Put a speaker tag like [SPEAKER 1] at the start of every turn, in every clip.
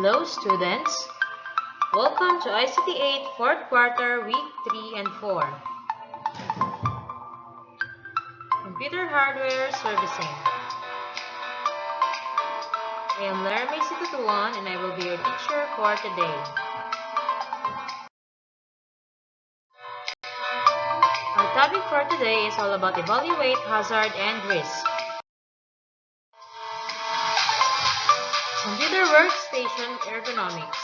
[SPEAKER 1] Hello students, welcome to ICT 8 4th quarter week 3 and 4. Computer hardware servicing. I am Laramie Situtuan and I will be your teacher for today. Our topic for today is all about evaluate hazard and risk. Computer workstation ergonomics.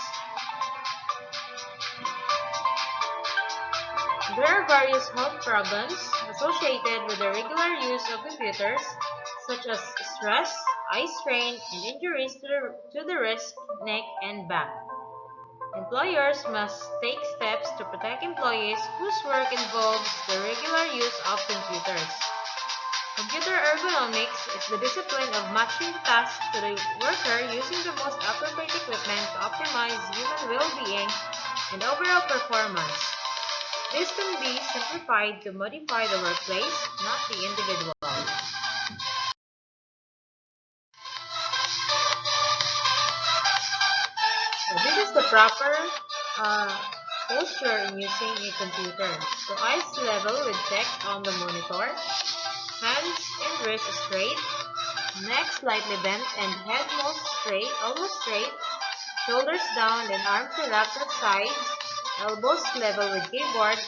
[SPEAKER 1] There are various health problems associated with the regular use of computers, such as stress, eye strain, and injuries to the wrist, neck, and back. Employers must take steps to protect employees whose work involves the regular use of computers. Computer ergonomics is the discipline of matching the task to the worker using the most appropriate equipment to optimize human well-being and overall performance. This can be simplified to modify the workplace, not the individual. So this is the proper posture in using a computer. So eyes level with text on the monitor, hands and wrists straight, neck slightly bent and head almost straight, shoulders down and arms relaxed at sides, elbows level with keyboard,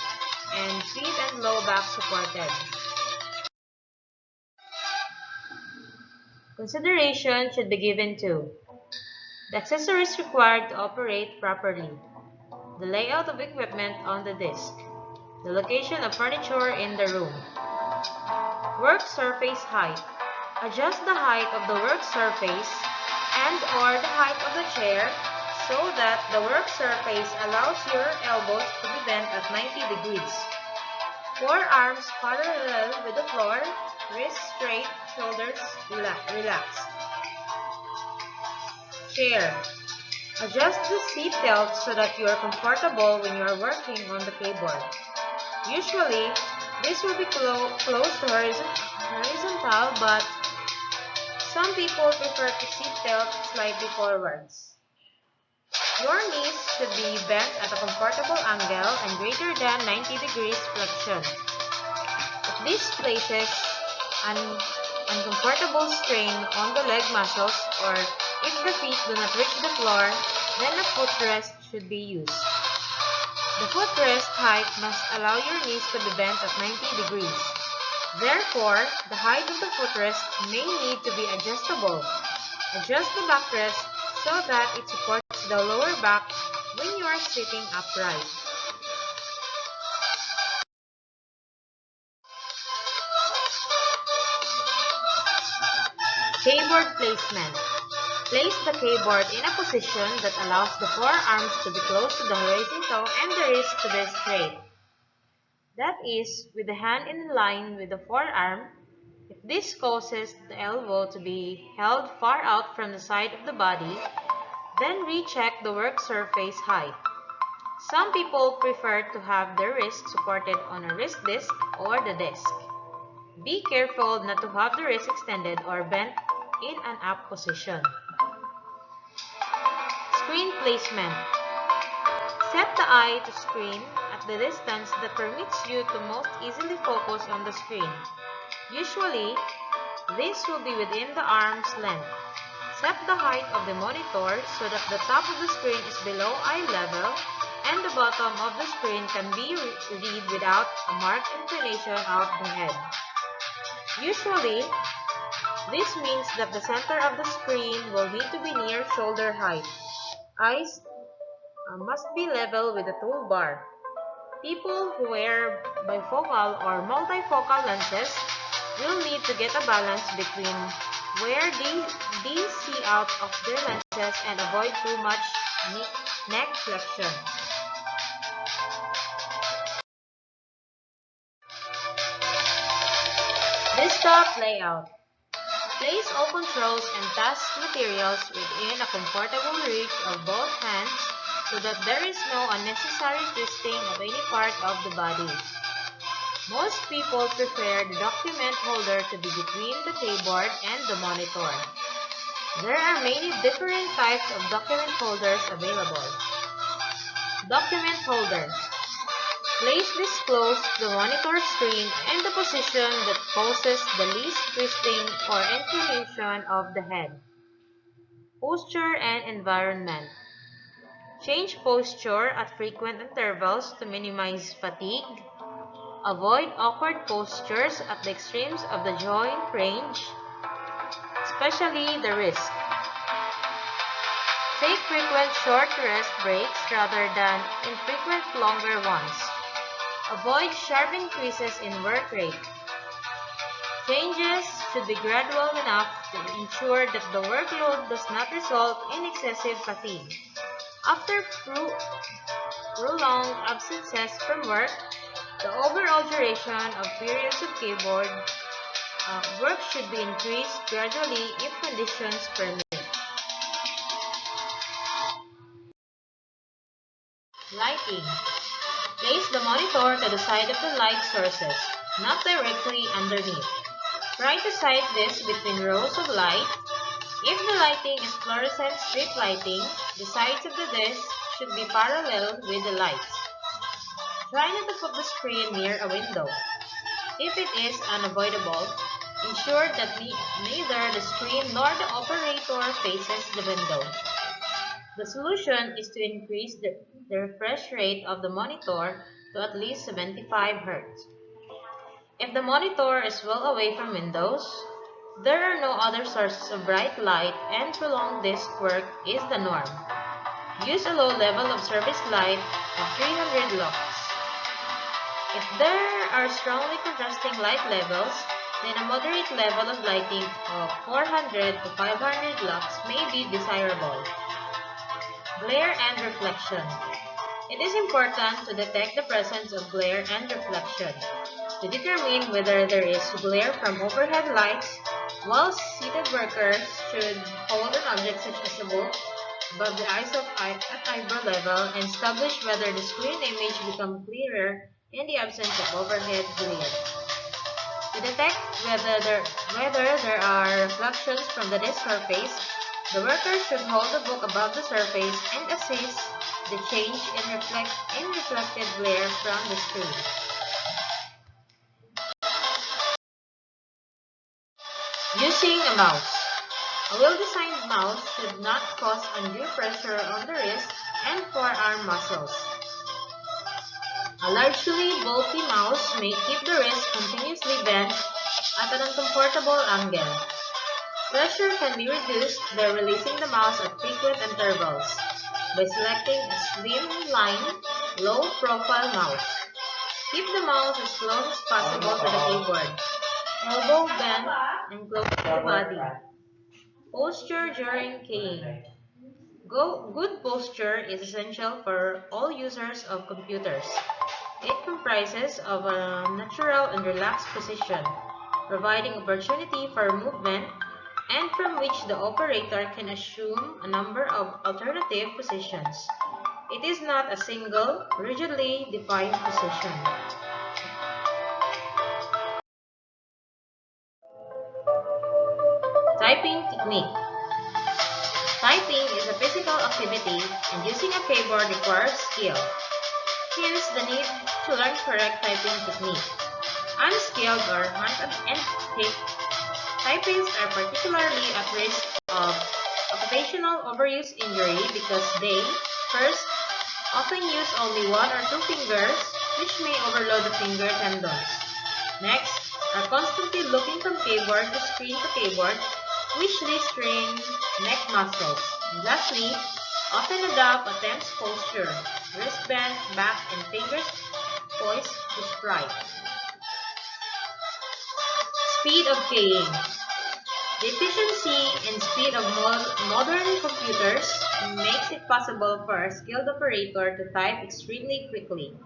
[SPEAKER 1] and feet and low back supported. Consideration should be given to the accessories required to operate properly, the layout of equipment on the disk, the location of furniture in the room. Work surface height. Adjust the height of the work surface and or the height of the chair so that the work surface allows your elbows to be bent at 90 degrees. Forearms parallel with the floor, wrists straight, shoulders relaxed. Chair. Adjust the seat belt so that you are comfortable when you are working on the keyboard. Usually, this will be close to horizontal, but some people prefer to seat belt slightly forwards. Your knees should be bent at a comfortable angle and greater than 90 degrees flexion. If this places an uncomfortable strain on the leg muscles or if the feet do not reach the floor, then a footrest should be used. The footrest height must allow your knees to be bent at 90 degrees. Therefore, the height of the footrest may need to be adjustable. Adjust the backrest so that it supports the lower back when you are sitting upright. Keyboard placement. Place the keyboard in a position that allows the forearms to be close to the horizontal and the wrist to be straight. That is, with the hand in line with the forearm. If this causes the elbow to be held far out from the side of the body, then recheck the work surface height. Some people prefer to have their wrist supported on a wrist disc or the desk. Be careful not to have the wrist extended or bent in an up position. Screen placement. Set the eye to screen at the distance that permits you to most easily focus on the screen. Usually, this will be within the arm's length. Set the height of the monitor so that the top of the screen is below eye level and the bottom of the screen can be read without a marked inclination of the head. Usually, this means that the center of the screen will need to be near shoulder height. Eyes must be level with the toolbar. People who wear bifocal or multifocal lenses will need to get a balance between where they see out of their lenses and avoid too much neck flexion. Desktop layout. Place all controls and task materials within a comfortable reach of both hands so that there is no unnecessary twisting of any part of the body. Most people prefer the document holder to be between the keyboard and the monitor. There are many different types of document holders available. Document holder. Place this close to the monitor screen in the position that causes the least twisting or inclination of the head. Posture and environment. Change posture at frequent intervals to minimize fatigue. Avoid awkward postures at the extremes of the joint range, especially the wrist. Take frequent short rest breaks rather than infrequent longer ones. Avoid sharp increases in work rate. Changes should be gradual enough to ensure that the workload does not result in excessive fatigue. After prolonged absences from work, the overall duration of periods of keyboard work should be increased gradually if conditions permit. Lighting. Place the monitor to the side of the light sources, not directly underneath. Try to sight this between rows of light. If the lighting is fluorescent strip lighting, the sides of the disk should be parallel with the lights. Try not to put the screen near a window. If it is unavoidable, ensure that neither the screen nor the operator faces the window. The solution is to increase the refresh rate of the monitor to at least 75 Hz. If the monitor is well away from windows, there are no other sources of bright light and prolonged disk work is the norm. Use a low level of service light of 300 lux. If there are strongly contrasting light levels, then a moderate level of lighting of 400 to 500 lux may be desirable. Glare and reflection. It is important to detect the presence of glare and reflection. To determine whether there is glare from overhead lights, well-seated workers should hold an object such as a book above the eyes at eyebrow level and establish whether the screen image becomes clearer in the absence of overhead glare. To detect whether there are reflections from the disk surface, the worker should hold the book above the surface and assess the change in reflected glare from the screen. Using a mouse. A well-designed mouse should not cause undue pressure on the wrist and forearm muscles. A largely bulky mouse may keep the wrist continuously bent at an uncomfortable angle. Pressure can be reduced by releasing the mouse at frequent intervals by selecting a slimline, low-profile mouse. Keep the mouse as close as possible to the keyboard, elbow bent and close to the body. Posture during keying. Good posture is essential for all users of computers. It comprises of a natural and relaxed position, providing opportunity for movement and from which the operator can assume a number of alternative positions. It is not a single, rigidly defined position. Typing technique. Typing is a physical activity and using a keyboard requires skill. Hence the need to learn correct typing technique. Unskilled or hand-and-tick typists are particularly at risk of occupational overuse injury because they, first, often use only one or two fingers, which may overload the finger tendons. Next, are constantly looking from keyboard to screen to keyboard, which they strain neck muscles. And lastly, often adopt a tense posture, wrist bent, back, and fingers poised to strike. Speed of keying. The efficiency and speed of modern computers makes it possible for a skilled operator to type extremely quickly.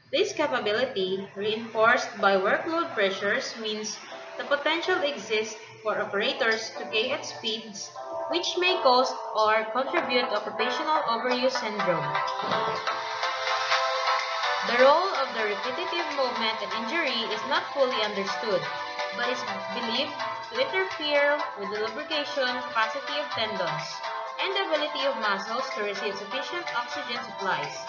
[SPEAKER 1] This capability, reinforced by workload pressures, means the potential exists for operators to key at speeds which may cause or contribute to occupational overuse syndrome. The role of the repetitive movement and injury is not fully understood. but is believed to interfere with the lubrication capacity of tendons and the ability of muscles to receive sufficient oxygen supplies.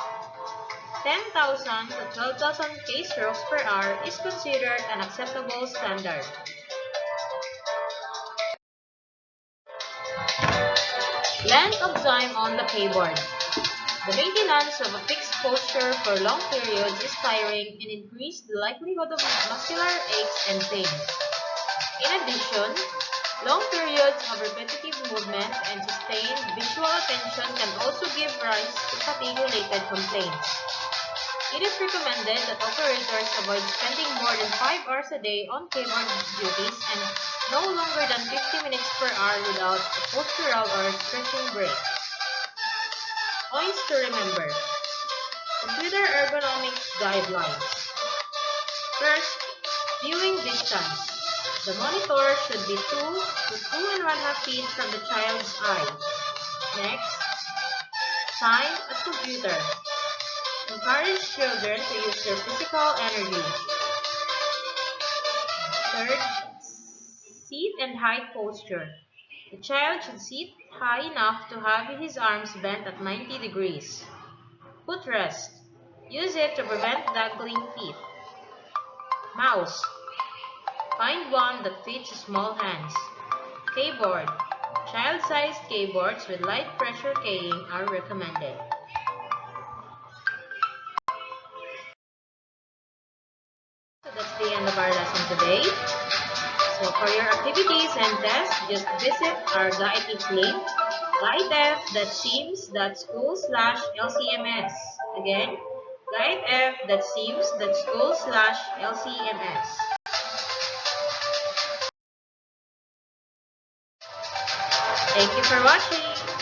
[SPEAKER 1] 10,000 to 12,000 kstrokes per hour is considered an acceptable standard. Length of time on the keyboard. The maintenance of a fixed posture for long periods is tiring and increases the likelihood of muscular aches and pains. In addition, long periods of repetitive movement and sustained visual attention can also give rise to fatigue-related complaints. It is recommended that operators avoid spending more than 5 hours a day on keyboard duties and no longer than 50 minutes per hour without a postural or stretching break. Points to remember. Computer ergonomics guidelines. First, viewing distance. The monitor should be 2 to 2.5 feet from the child's eye. Next, time at computer. Encourage children to use their physical energy. Third, seat and height posture. The child should sit high enough to have his arms bent at 90 degrees. Footrest. Use it to prevent dangling feet. Mouse. Find one that fits small hands. Keyboard. Child-sized keyboards with light pressure keying are recommended. So that's the end of our lesson today. So for your activities and tests, just visit our GuideTips link, guidef.sims.school/lcms. Again, guidef.sims.school/lcms. Thank you for watching.